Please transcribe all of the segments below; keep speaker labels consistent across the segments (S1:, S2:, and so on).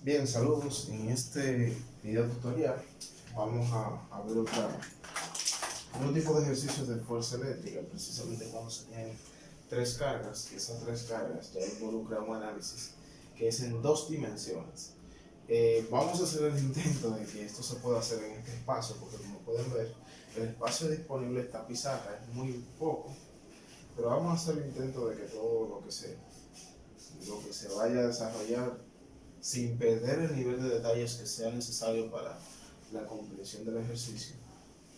S1: Bien, saludos. En este video tutorial vamos a ver otro tipo de ejercicios de fuerza eléctrica, precisamente cuando se tienen tres cargas, y esas tres cargas ya involucran un análisis que es en dos dimensiones. Vamos a hacer el intento de que esto se pueda hacer en este espacio, porque como pueden ver, el espacio disponible en esta pizarra es muy poco, pero vamos a hacer el intento de que todo lo que se vaya a desarrollar sin perder el nivel de detalles que sea necesario para la comprensión del ejercicio,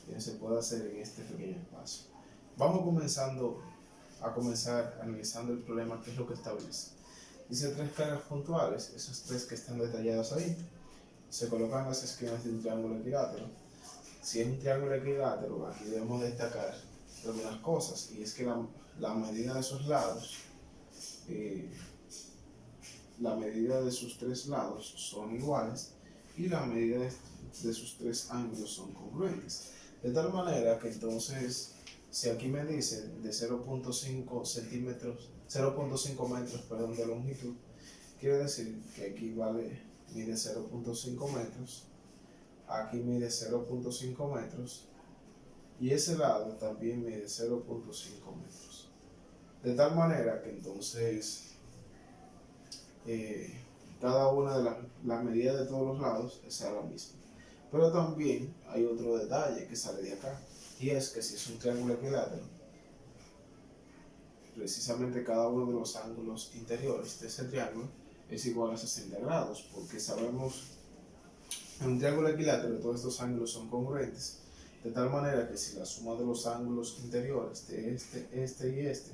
S1: que se puede hacer en este pequeño espacio. Vamos a comenzar analizando el problema, que es lo que establece. Dice tres cargas puntuales, esas tres que están detalladas ahí, se colocan en las esquinas de un triángulo equilátero. Si es un triángulo equilátero, aquí debemos destacar algunas cosas, y es que la medida de esos lados, eh, la medida de sus tres lados son iguales y la medida de sus tres ángulos son congruentes. De tal manera que entonces, si aquí me dice de 0.5 centímetros, 0.5 metros, perdón, de longitud, quiere decir que aquí mide 0.5 metros, aquí mide 0.5 metros y ese lado también mide 0.5 metros. De tal manera que entonces cada una de las medidas de todos los lados sea la misma. Pero también hay otro detalle que sale de acá, y es que si es un triángulo equilátero, precisamente cada uno de los ángulos interiores de ese triángulo es igual a 60 grados, porque sabemos en un triángulo equilátero todos estos ángulos son congruentes, de tal manera que si la suma de los ángulos interiores de este y este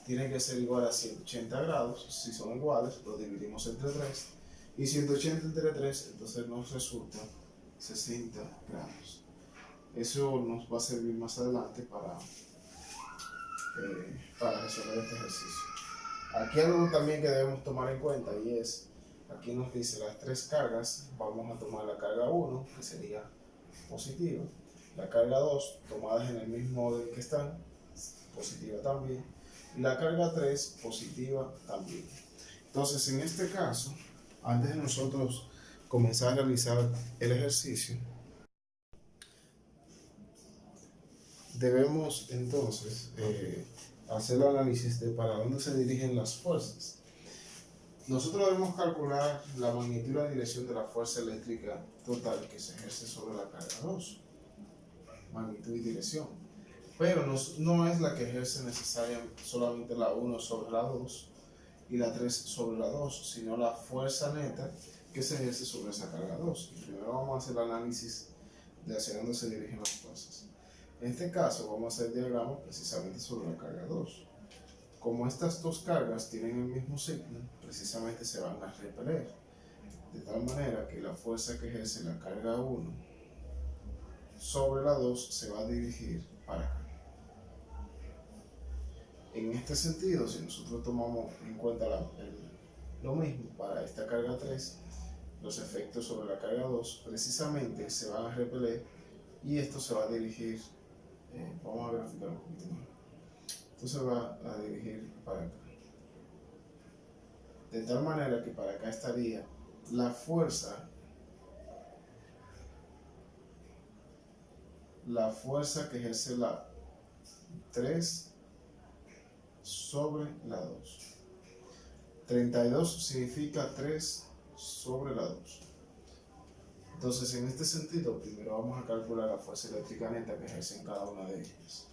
S1: tiene que ser igual a 180 grados. Si son iguales, lo dividimos entre 3. Y 180 entre 3, entonces nos resulta 60 grados. Eso nos va a servir más adelante para resolver este ejercicio. Aquí hay algo también que debemos tomar en cuenta, y es, aquí nos dice las tres cargas. Vamos a tomar la carga 1, que sería positiva. La carga 2, tomadas en el mismo orden que están, positiva también. Y la carga 3, positiva también. Entonces, en este caso, antes de nosotros comenzar a realizar el ejercicio, debemos entonces hacer el análisis de para dónde se dirigen las fuerzas. Nosotros debemos calcular la magnitud y la dirección de la fuerza eléctrica total que se ejerce sobre la carga 2. Magnitud y dirección. Pero no es la que ejerce necesariamente solamente la 1 sobre la 2 y la 3 sobre la 2, sino la fuerza neta que se ejerce sobre esa carga 2. Y primero vamos a hacer el análisis de hacia dónde se dirigen las fuerzas. En este caso vamos a hacer el diagrama precisamente sobre la carga 2. Como estas dos cargas tienen el mismo signo, precisamente se van a repeler, de tal manera que la fuerza que ejerce la carga 1 sobre la 2 se va a dirigir para acá. En este sentido, si nosotros tomamos en cuenta lo mismo para esta carga 3, los efectos sobre la carga 2 precisamente se van a repeler y esto se va a dirigir, vamos a graficar un poquito más, esto se va a dirigir para acá. De tal manera que para acá estaría la fuerza que ejerce la 3 sobre la 2. 32 significa 3 sobre la 2. Entonces, en este sentido, primero vamos a calcular la fuerza eléctrica neta que ejerce en cada una de ellas.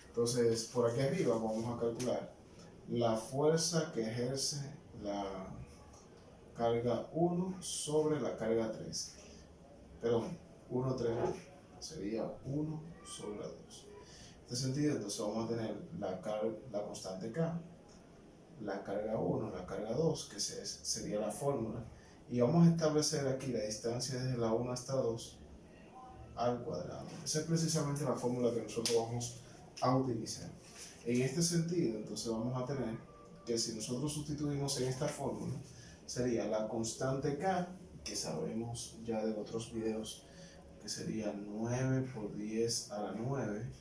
S1: Entonces, por aquí arriba vamos a calcular la fuerza que ejerce la carga 1 sobre la carga 3. Perdón, 1, 3, sería 1 sobre la 2. En este sentido, entonces vamos a tener la constante K, la carga 1, la carga 2, que sería la fórmula, y vamos a establecer aquí la distancia desde la 1 hasta 2 al cuadrado. Esa es precisamente la fórmula que nosotros vamos a utilizar. En este sentido, entonces vamos a tener que si nosotros sustituimos en esta fórmula, sería la constante K, que sabemos ya de otros videos, que sería 9 por 10 a la 9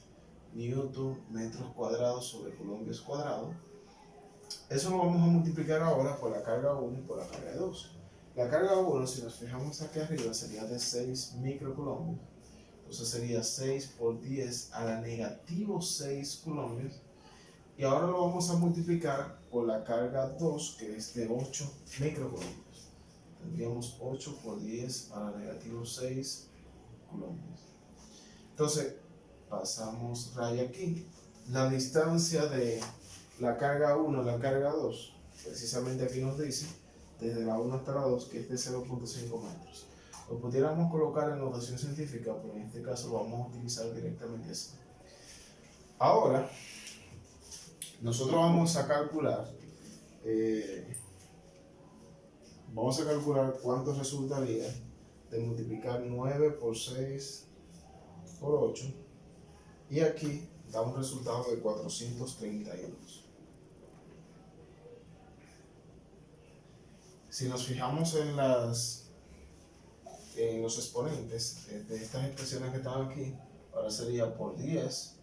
S1: newton metros cuadrados sobre columpios cuadrados. Eso lo vamos a multiplicar ahora por la carga 1 y por la carga 2. La carga 1, si nos fijamos aquí arriba, sería de 6 microcoulombios. Entonces sería 6 por 10 a la negativo 6 coulombios. Y ahora lo vamos a multiplicar por la carga 2, que es de 8 microcoulombios. Tendríamos 8 por 10 a la negativo 6 coulombios. Entonces, pasamos raya aquí. La distancia de la carga 1 a la carga 2, precisamente aquí nos dice, desde la 1 hasta la 2, que es de 0.5 metros. Lo pudiéramos colocar en notación científica, pero en este caso lo vamos a utilizar directamente así. Ahora, nosotros vamos a calcular cuánto resultaría de multiplicar 9 por 6 por 8, y aquí da un resultado de 432. Si nos fijamos en los exponentes de estas expresiones que están aquí, ahora sería por 10,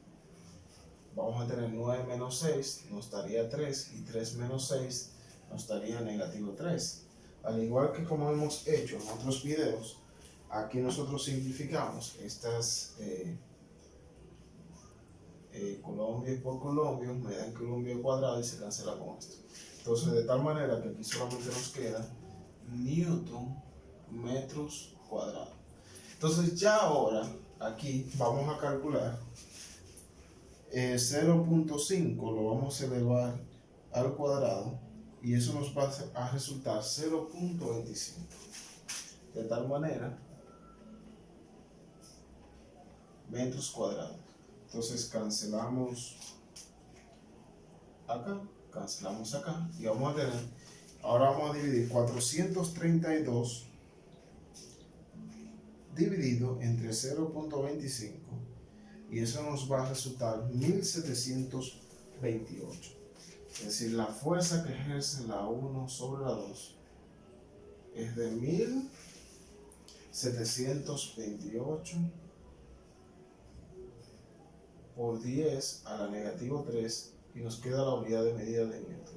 S1: vamos a tener 9 menos 6, nos daría 3, y 3 menos 6 nos daría negativo 3. Al igual que como hemos hecho en otros videos, aquí nosotros simplificamos estas coulombios por coulombios, me dan coulombios cuadrado y se cancela con esto. Entonces, de tal manera que aquí solamente nos queda newton metros cuadrados. Entonces, ya ahora aquí vamos a calcular 0.5, lo vamos a elevar al cuadrado, y eso nos va a resultar 0.25. De tal manera, metros cuadrados. Entonces cancelamos acá y vamos a tener, ahora vamos a dividir 432 dividido entre 0.25, y eso nos va a resultar 1728. Es decir, la fuerza que ejerce la 1 sobre la 2 es de 1728 por 10 a la negativo 3, y nos queda la unidad de medida de Newton.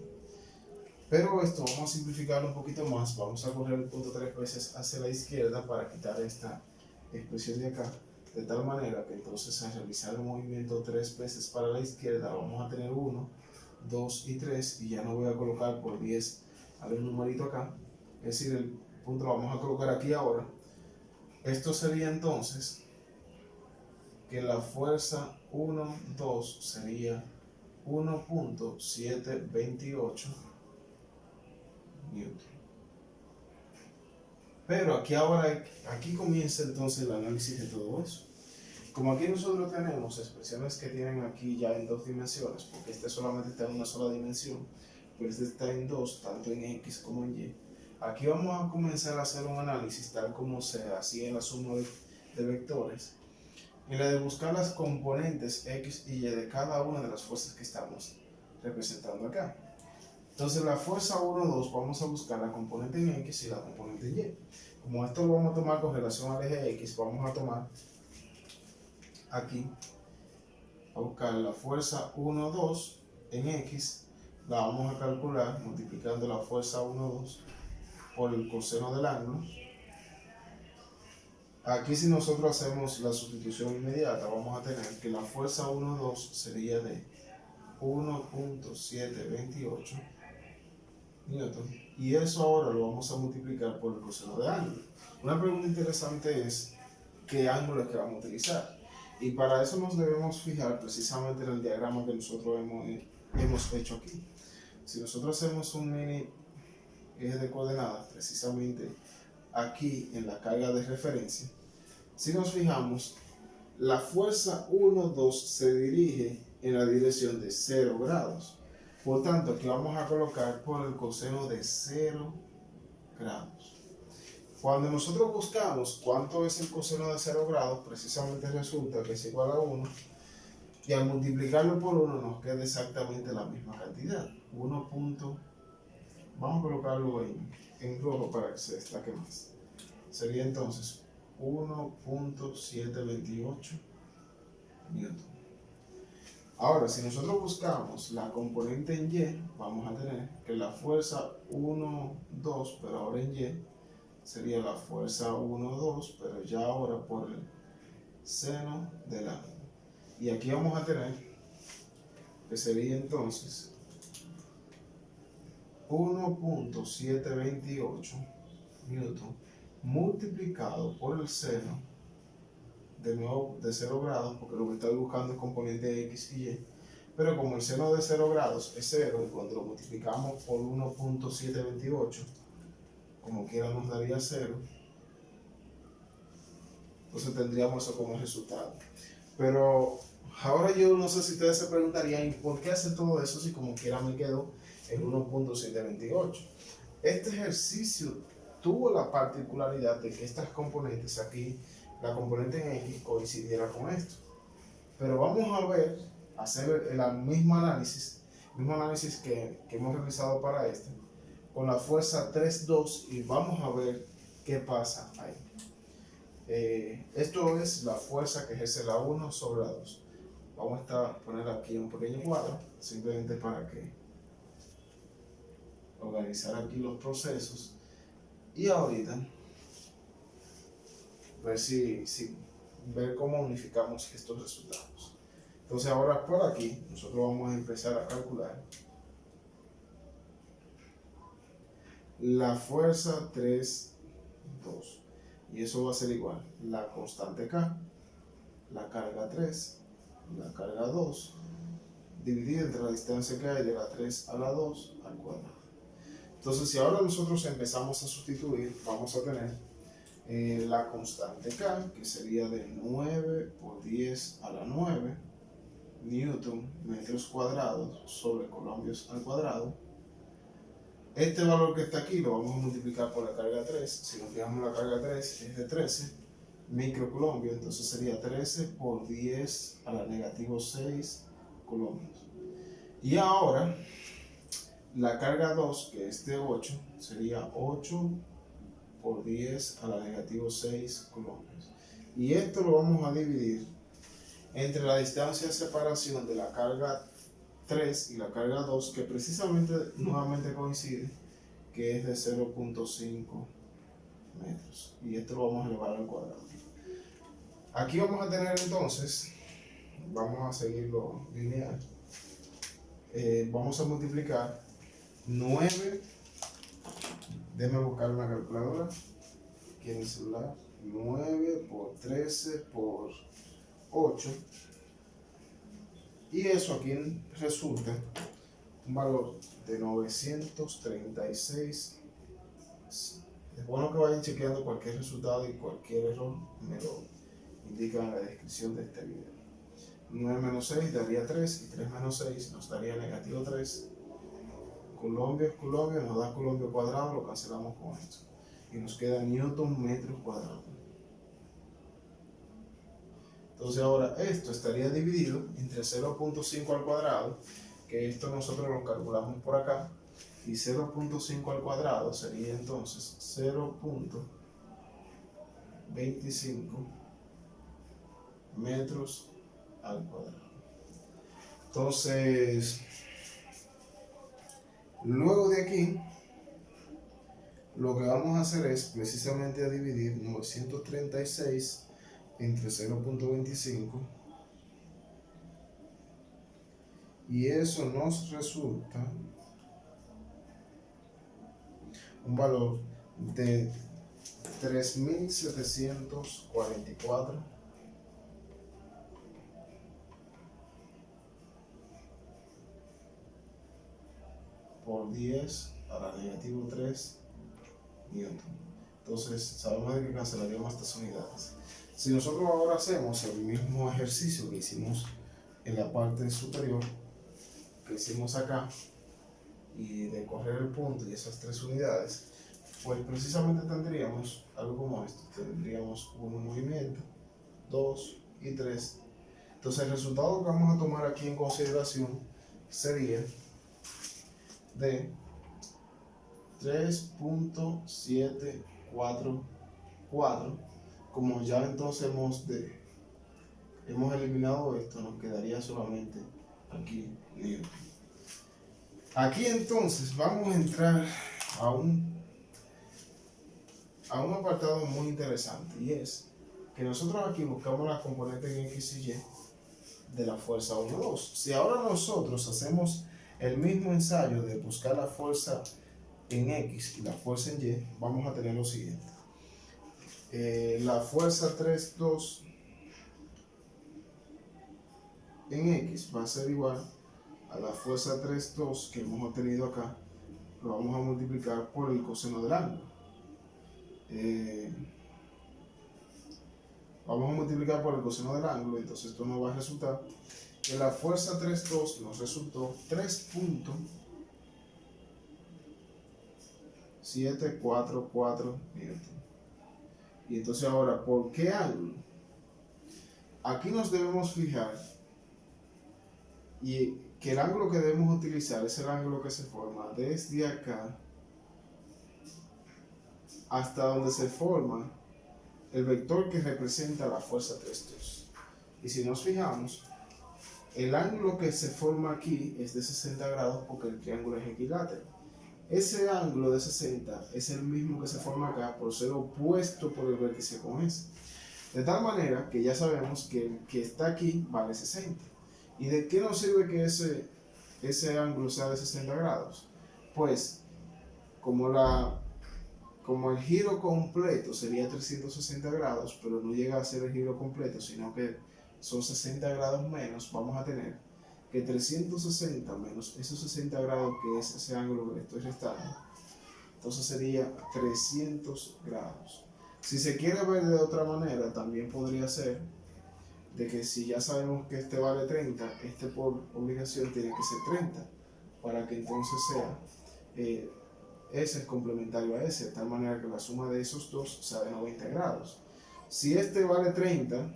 S1: Pero esto vamos a simplificarlo un poquito más. Vamos a correr el punto 3 veces hacia la izquierda para quitar esta expresión de acá, de tal manera que entonces al realizar el movimiento 3 veces para la izquierda vamos a tener 1, 2 y 3, y ya no voy a colocar por 10 algún numerito acá, es decir, el punto lo vamos a colocar aquí ahora. Esto sería entonces que la fuerza 1, 2 sería 1.728 Newton. Pero aquí comienza entonces el análisis de todo eso. Como aquí nosotros tenemos expresiones que tienen aquí ya en 2 dimensiones, porque este solamente está en una sola dimensión, pero este está en 2, tanto en X como en Y. Aquí vamos a comenzar a hacer un análisis tal como se hacía en la suma de vectores, en la de buscar las componentes X y Y de cada una de las fuerzas que estamos representando acá. Entonces la fuerza 1, 2, vamos a buscar la componente en X y la componente en Y. Como esto lo vamos a tomar con relación al eje X, vamos a tomar aquí, a buscar la fuerza 1, 2 en X, la vamos a calcular multiplicando la fuerza 1, 2 por el coseno del ángulo. Aquí, si nosotros hacemos la sustitución inmediata, vamos a tener que la fuerza 1, 2 sería de 1.728 Newton, y eso ahora lo vamos a multiplicar por el coseno del ángulo. Una pregunta interesante es qué ángulo es que vamos a utilizar, y para eso nos debemos fijar precisamente en el diagrama que nosotros hemos hecho aquí. Si nosotros hacemos un mini eje de coordenadas precisamente aquí en la carga de referencia, si nos fijamos, la fuerza 1, 2 se dirige en la dirección de 0 grados. Por tanto, aquí vamos a colocar por el coseno de 0 grados. Cuando nosotros buscamos cuánto es el coseno de 0 grados, precisamente resulta que es igual a 1, y al multiplicarlo por 1 nos queda exactamente la misma cantidad. Vamos a colocarlo en rojo para que se destaque más. Sería entonces 1.728 Newton. Ahora, si nosotros buscamos la componente en Y, vamos a tener que la fuerza 1, 2, pero ahora en Y, sería la fuerza 1, 2, pero ya ahora por el seno del ángulo. Y aquí vamos a tener que sería entonces 1.728 newton multiplicado por el seno, de nuevo de 0 grados, porque lo que estoy buscando es componente X y Y, pero como el seno de 0 grados es 0, y cuando lo multiplicamos por 1.728, como quiera nos daría 0, entonces tendríamos eso como resultado. Pero ahora yo no sé si ustedes se preguntarían, ¿y por qué hacer todo eso si como quiera me quedo en 1.728? Este ejercicio tuvo la particularidad de que estas componentes aquí, la componente en X coincidiera con esto. Pero vamos a ver, hacer el mismo análisis que hemos realizado para este, con la fuerza 3,2, y vamos a ver qué pasa ahí. Esto es la fuerza que ejerce la 1 sobre la 2. Vamos a poner aquí un pequeño cuadro, simplemente para que organizar aquí los procesos. Y ahorita ver cómo unificamos estos resultados. Entonces ahora por aquí nosotros vamos a empezar a calcular la fuerza 3,2, y eso va a ser igual la constante K, la carga 3, la carga 2, dividida entre la distancia que hay de la 3 a la 2 al cuadrado. Entonces si ahora nosotros empezamos a sustituir, vamos a tener la constante K, que sería de 9 por 10 a la 9 newton metros cuadrados sobre colombios al cuadrado. Este valor que está aquí lo vamos a multiplicar por la carga 3. Si nos fijamos, la carga 3 es de 13 microcolombios, entonces sería 13 por 10 a la negativo 6 colombios. Y ahora la carga 2, que es de 8, sería 8 por 10 a la negativo 6 colombios. Y esto lo vamos a dividir entre la distancia de separación de la carga 3 y la carga 2, que precisamente nuevamente coincide, que es de 0.5 metros. Y esto lo vamos a elevar al cuadrado. Aquí vamos a tener entonces, vamos a seguirlo lineal, vamos a multiplicar 9, déjame buscar una calculadora aquí en el celular, 9 por 13 por 8, y eso aquí resulta un valor de 936. Es bueno que vayan chequeando cualquier resultado, y cualquier error me lo indican en la descripción de este video. 9 menos 6 daría 3, y 3 menos 6 nos daría negativo 3. Colombia es Colombia, nos da Colombia cuadrado, lo cancelamos con esto, y nos queda newton metros cuadrados. Entonces ahora esto estaría dividido entre 0.5 al cuadrado, que esto nosotros lo calculamos por acá, y 0.5 al cuadrado sería entonces 0.25 metros al cuadrado. Entonces, luego de aquí, lo que vamos a hacer es precisamente a dividir 936 entre 0.25, y eso nos resulta un valor de 3.744 por 10 a la negativo 3 newton. Entonces sabemos de que cancelaríamos estas unidades. Si nosotros ahora hacemos el mismo ejercicio que hicimos en la parte superior, que hicimos acá, y de correr el punto y esas 3 unidades, pues precisamente tendríamos algo como esto. Tendríamos un movimiento, 2 y 3. Entonces el resultado que vamos a tomar aquí en consideración sería de 3.744. Como ya entonces hemos eliminado esto, nos quedaría solamente aquí newton. Aquí entonces vamos a entrar a un a un apartado muy interesante, y es que nosotros aquí buscamos las componentes en X y Y de la fuerza 1, 2. Si ahora nosotros hacemos el mismo ensayo de buscar la fuerza en X y la fuerza en Y, vamos a tener lo siguiente. La fuerza 3, 2 en X va a ser igual a la fuerza 3, 2 que hemos obtenido acá, lo vamos a multiplicar por el coseno del ángulo. Vamos a multiplicar por el coseno del ángulo, entonces esto nos va a resultar que la fuerza 3, 2 nos resultó 3.744 newton. Y entonces ahora, ¿por qué ángulo? Aquí nos debemos fijar y que el ángulo que debemos utilizar es el ángulo que se forma desde acá hasta donde se forma el vector que representa la fuerza 3,2. Y si nos fijamos, el ángulo que se forma aquí es de 60 grados porque el triángulo es equilátero. Ese ángulo de 60 es el mismo que se forma acá por ser opuesto por el vértice con ese. De tal manera que ya sabemos que el que está aquí vale 60. ¿Y de qué nos sirve que ese ángulo sea de 60 grados? Pues como el giro completo sería 360 grados, pero no llega a ser el giro completo, sino que son 60 grados menos, vamos a tener que 360 menos esos 60 grados, que es ese ángulo que le estoy restando, entonces sería 300 grados. Si se quiere ver de otra manera, también podría ser de que si ya sabemos que este vale 30, este por obligación tiene que ser 30, para que entonces sea ese es complementario a ese, de tal manera que la suma de esos dos sea de 90 grados. Si este vale 30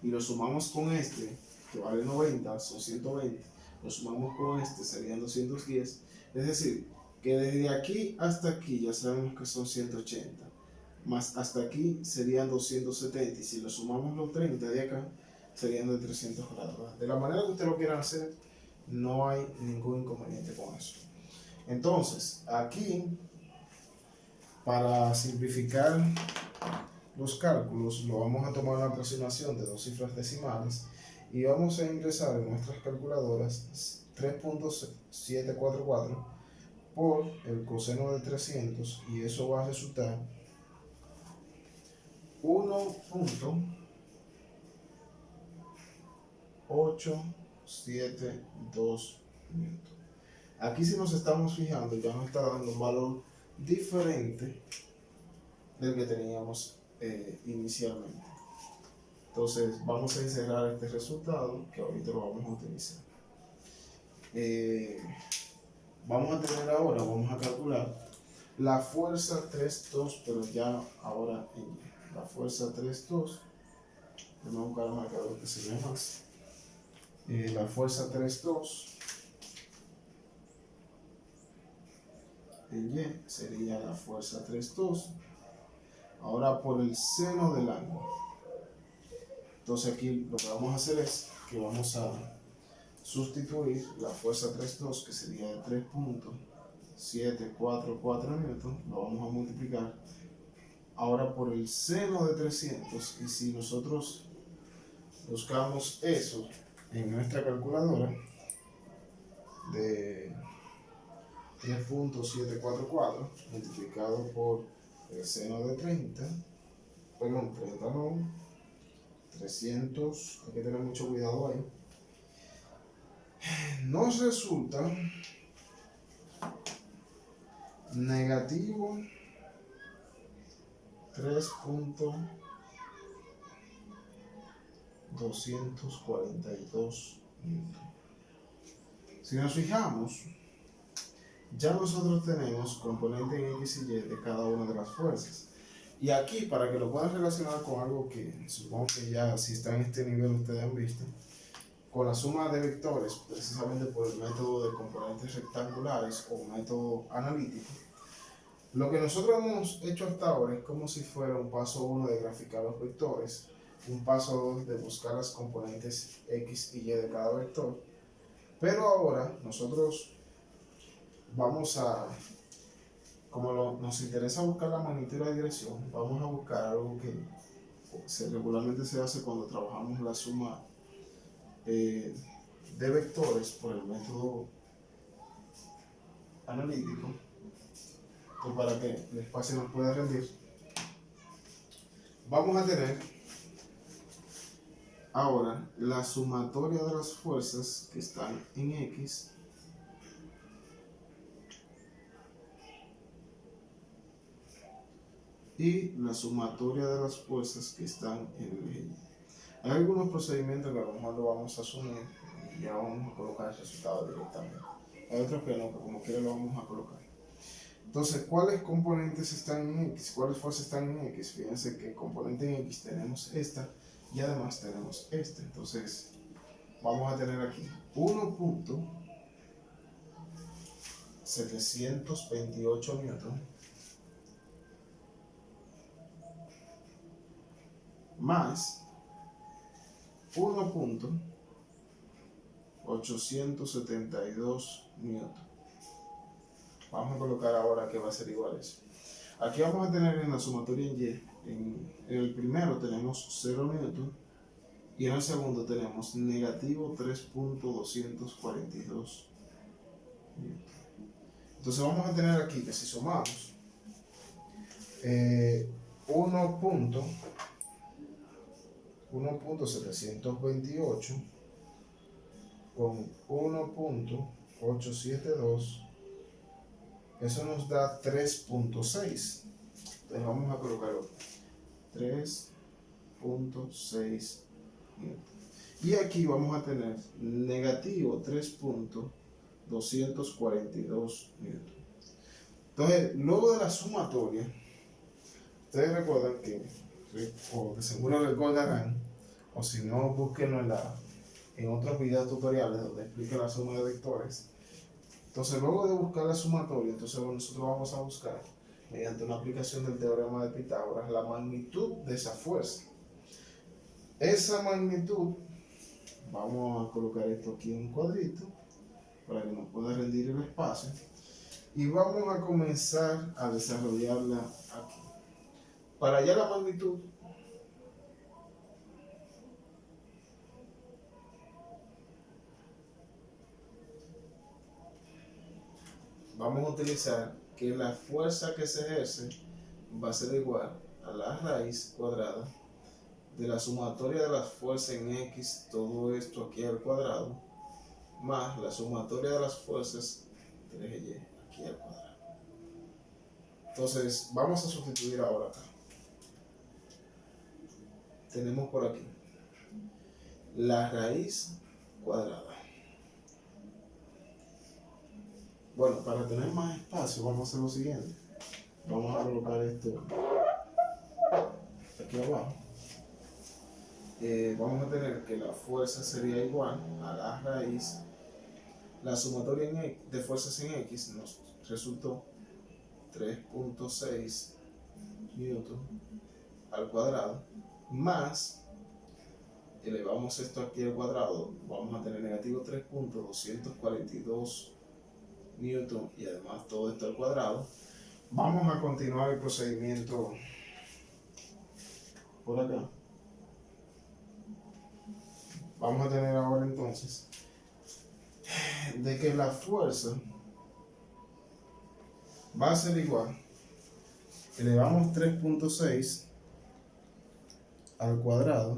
S1: y lo sumamos con este, que vale 90, son 120, lo sumamos con este, serían 210, es decir, que desde aquí hasta aquí ya sabemos que son 180, más hasta aquí serían 270, y si lo sumamos los 30 de acá, serían de 300 grados. De la manera que ustedes lo quieran hacer, no hay ningún inconveniente con eso. Entonces, aquí, para simplificar los cálculos, lo vamos a tomar una aproximación de 2 cifras decimales y vamos a ingresar en nuestras calculadoras 3.744 por el coseno de 300, y eso va a resultar 1.872 newton. Aquí, si nos estamos fijando, ya nos está dando un valor diferente del que teníamos inicialmente. Entonces vamos a encerrar este resultado, que ahorita lo vamos a utilizar. Vamos a tener ahora, vamos a calcular la fuerza 3,2, pero ya ahora en la fuerza 3,2. Vamos a buscar el marcador que se vea más. La fuerza 3,2 en Y sería la fuerza 3,2. Ahora por el seno del ángulo. Entonces aquí lo que vamos a hacer es que vamos a sustituir la fuerza 3,2, que sería de 3.744 newton, lo vamos a multiplicar ahora por el seno de 300, y si nosotros buscamos eso en nuestra calculadora de 3.744 multiplicado por el seno de 30 no, 300, hay que tener mucho cuidado ahí, nos resulta negativo 3.242 newton. Si nos fijamos, ya nosotros tenemos componentes en X y Y de cada una de las fuerzas. Y aquí, para que lo puedan relacionar con algo que supongo que ya, si está en este nivel, ustedes han visto, con la suma de vectores, precisamente por el método de componentes rectangulares o método analítico, lo que nosotros hemos hecho hasta ahora es como si fuera un paso 1 de graficar los vectores, un paso 2 de buscar las componentes X y Y de cada vector, pero ahora nosotros vamos a como nos interesa buscar la magnitud y la dirección, vamos a buscar algo que regularmente se hace cuando trabajamos la suma de vectores por el método analítico. Entonces, para que el espacio nos pueda rendir, vamos a tener ahora la sumatoria de las fuerzas que están en X y la sumatoria de las fuerzas que están en el eje Y. Hay algunos procedimientos que a lo mejor lo vamos a asumir y ya vamos a colocar el resultado directamente. Hay otros que no, que como quiera lo vamos a colocar. Entonces, ¿cuáles componentes están en X? ¿Cuáles fuerzas están en X? Fíjense que componente en X tenemos esta y además tenemos este. Entonces, vamos a tener aquí 1.728 newton más 1.872 newton. Vamos a colocar ahora que va a ser igual a eso. Aquí vamos a tener en la sumatoria en Y, en el primero tenemos 0 newton y en el segundo tenemos negativo 3.242 newton. Entonces vamos a tener aquí que si sumamos 1.728 con 1.872, eso nos da 3.6. Entonces vamos a colocarlo 3.6 newton. Y aquí vamos a tener negativo 3.242 newton. Entonces, luego de la sumatoria, ustedes recuerdan que, o de seguro recordarán, o si no, búsquenlo en otros videos tutoriales donde explica la suma de vectores. Entonces, luego de buscar la sumatoria, entonces nosotros vamos a buscar, mediante una aplicación del teorema de Pitágoras, la magnitud de esa fuerza. Esa magnitud, vamos a colocar esto aquí en un cuadrito, para que nos pueda rendir el espacio. Y vamos a comenzar a desarrollarla aquí. Para hallar la magnitud, vamos a utilizar que la fuerza que se ejerce va a ser igual a la raíz cuadrada de la sumatoria de las fuerzas en X, todo esto aquí al cuadrado, más la sumatoria de las fuerzas del eje Y aquí al cuadrado. Entonces, vamos a sustituir ahora acá. Tenemos por aquí la raíz cuadrada. Bueno, para tener más espacio vamos a hacer lo siguiente. Vamos a colocar esto aquí abajo. Vamos a tener que la fuerza sería igual a la raíz, la sumatoria de fuerzas en X nos resultó 3.6 newton al cuadrado, más, elevamos esto aquí al cuadrado, vamos a tener negativo 3.242 newton y además todo esto al cuadrado. Vamos a continuar el procedimiento por acá. Vamos a tener ahora entonces de que la fuerza va a ser igual, elevamos 3.6 al cuadrado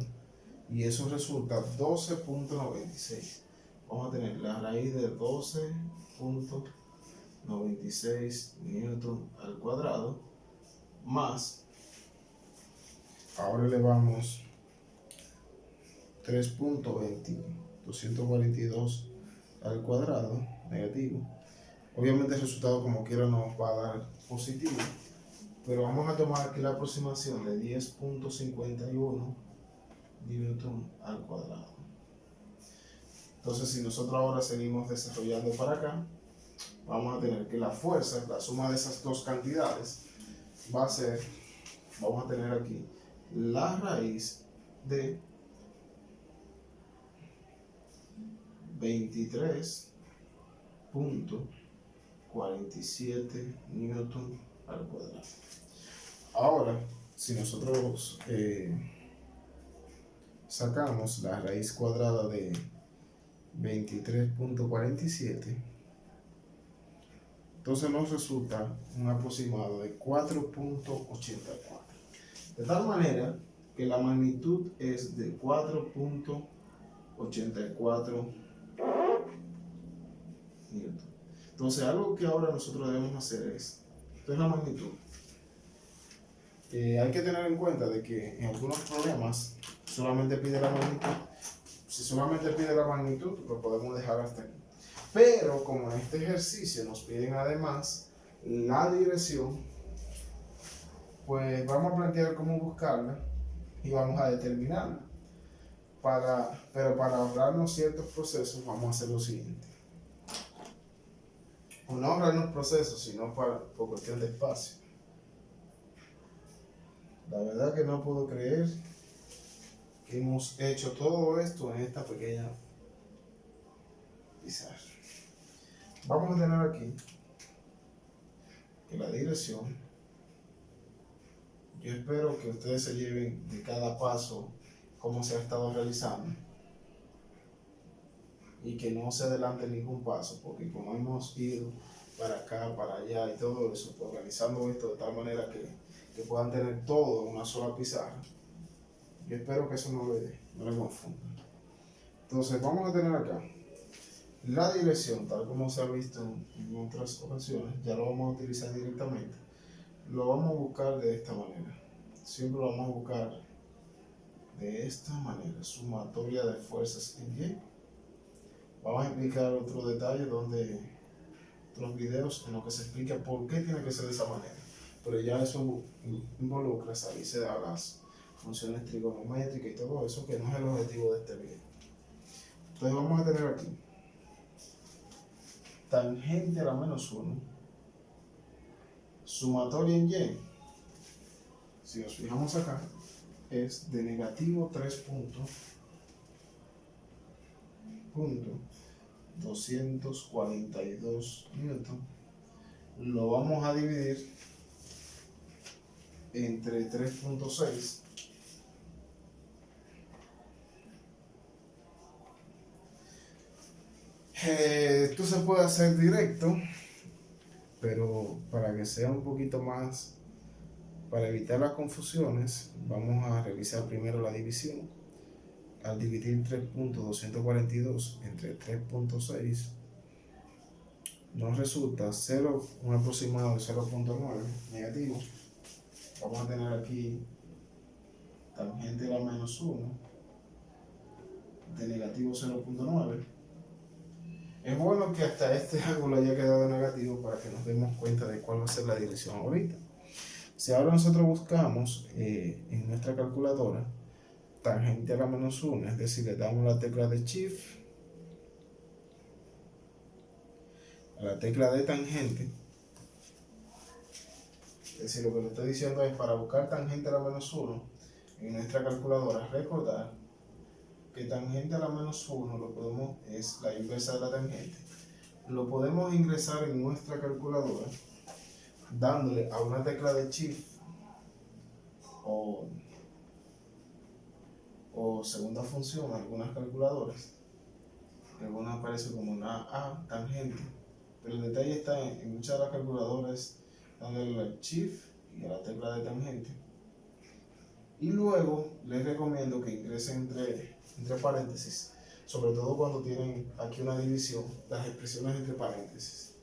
S1: y eso resulta 12.96. Vamos a tener la raíz de 12.96 newton al cuadrado más, ahora elevamos 3.242 al cuadrado negativo. Obviamente el resultado como quiera nos va a dar positivo, pero vamos a tomar aquí la aproximación de 10.51 newton al cuadrado. Entonces, si nosotros ahora seguimos desarrollando para acá, vamos a tener que la fuerza, la suma de esas dos cantidades, va a ser, vamos a tener aquí la raíz de 23.4 47 newton al cuadrado. Ahora, si nosotros sacamos la raíz cuadrada de 23.47, entonces nos resulta un aproximado de 4.84. De tal manera que la magnitud es de 4.84 newton. Entonces, algo que ahora nosotros debemos hacer es, esto es la magnitud. Hay que tener en cuenta de que en algunos problemas solamente pide la magnitud. Si solamente pide la magnitud, lo podemos dejar hasta aquí. Pero como en este ejercicio nos piden además la dirección, pues vamos a plantear cómo buscarla y vamos a determinarla. Pero para ahorrarnos ciertos procesos vamos a hacer lo siguiente. O no ahorrarnos procesos, sino por cuestión de espacio. La verdad que no puedo creer que hemos hecho todo esto en esta pequeña pizarra. Vamos a tener aquí que la dirección, yo espero que ustedes se lleven de cada paso cómo se ha estado realizando y que no se adelante ningún paso, porque como hemos ido para acá, para allá y todo eso, pues organizando esto de tal manera que puedan tener todo en una sola pizarra, yo espero que eso no le confunda. Entonces vamos a tener acá la dirección, tal como se ha visto en otras ocasiones, ya lo vamos a utilizar directamente. Lo vamos a buscar de esta manera. Siempre lo vamos a buscar de esta manera, sumatoria de fuerzas en Y. Vamos a explicar otro detalle otros videos en los que se explica por qué tiene que ser de esa manera. Pero ya eso involucra salirse de las funciones trigonométricas y todo eso, que no es el objetivo de este video. Entonces vamos a tener aquí tangente a la menos 1, sumatoria en Y, si nos fijamos acá, es de negativo 3.242 newton. Lo vamos a dividir entre 3.6. Esto se puede hacer directo, pero para que sea un poquito más, para evitar las confusiones, vamos a realizar primero la división. Al dividir 3.242 entre 3.6, nos resulta un aproximado de 0.9 negativo. Vamos a tener aquí tangente a la menos 1 de negativo 0.9. Es bueno que hasta este ángulo haya quedado negativo para que nos demos cuenta de cuál va a ser la dirección ahorita. Si ahora nosotros buscamos en nuestra calculadora tangente a la menos 1, es decir, le damos la tecla de Shift a la tecla de tangente, es decir, lo que le estoy diciendo es para buscar tangente a la menos 1 en nuestra calculadora, recordar que tangente a la menos 1 es la inversa de la tangente. Lo podemos ingresar en nuestra calculadora dándole a una tecla de Shift o segunda función, algunas calculadoras, algunas aparece como una A, tangente, pero el detalle está en muchas de las calculadoras dándole al Shift y a la tecla de tangente. Y luego les recomiendo que ingresen entre paréntesis, sobre todo cuando tienen aquí una división, las expresiones entre paréntesis.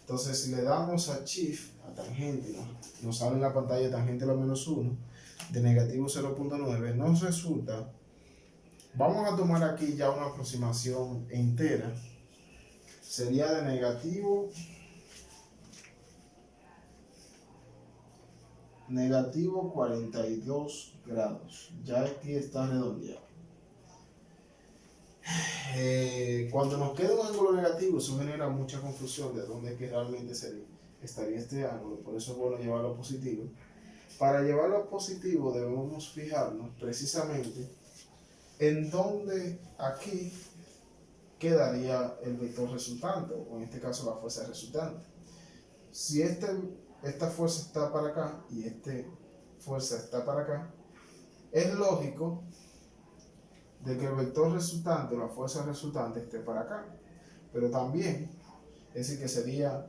S1: Entonces, si le damos a Shift, a tangente, nos sale en la pantalla tangente a la menos 1 de negativo 0.9, nos resulta, vamos a tomar aquí ya una aproximación entera, sería de negativo 42 grados. Ya aquí está redondeado. Cuando nos queda un ángulo negativo, eso genera mucha confusión de dónde es que realmente estaría este ángulo. Por eso es bueno llevarlo a positivo. Para llevarlo a positivo debemos fijarnos precisamente en dónde aquí quedaría el vector resultante, o en este caso la fuerza resultante. si esta fuerza está para acá y esta fuerza está para acá, es lógico de que el vector resultante, la fuerza resultante, esté para acá. Pero también, es decir, que sería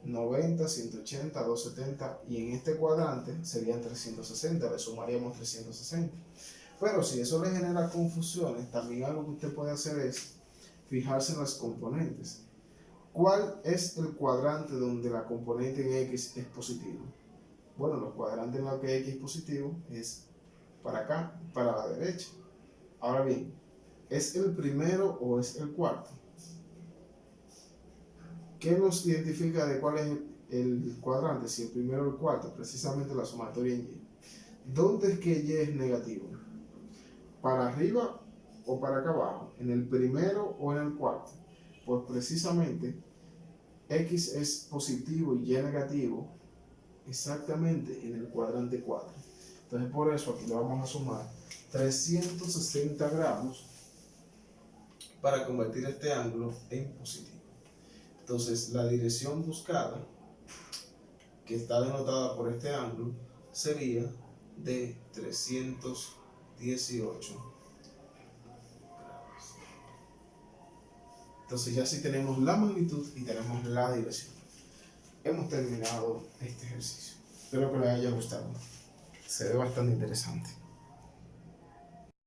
S1: 90, 180, 270 y en este cuadrante serían 360, le sumaríamos 360. Pero si eso le genera confusiones, también algo que usted puede hacer es fijarse en las componentes. ¿Cuál es el cuadrante donde la componente en X es positivo? Bueno, los cuadrantes en los que X es positivo es para acá, para la derecha. Ahora bien, ¿es el primero o es el cuarto? ¿Qué nos identifica de cuál es el cuadrante? Si el primero o el cuarto, precisamente la sumatoria en Y. ¿Dónde es que Y es negativo? ¿Para arriba o para acá abajo? ¿En el primero o en el cuarto? Pues precisamente X es positivo y Y negativo exactamente en el cuadrante 4. Entonces por eso aquí le vamos a sumar 360 grados para convertir este ángulo en positivo. Entonces la dirección buscada, que está denotada por este ángulo, sería de 318 grados. Entonces ya sí tenemos la magnitud y tenemos la dirección. Hemos terminado este ejercicio. Espero que les haya gustado. Se ve bastante interesante.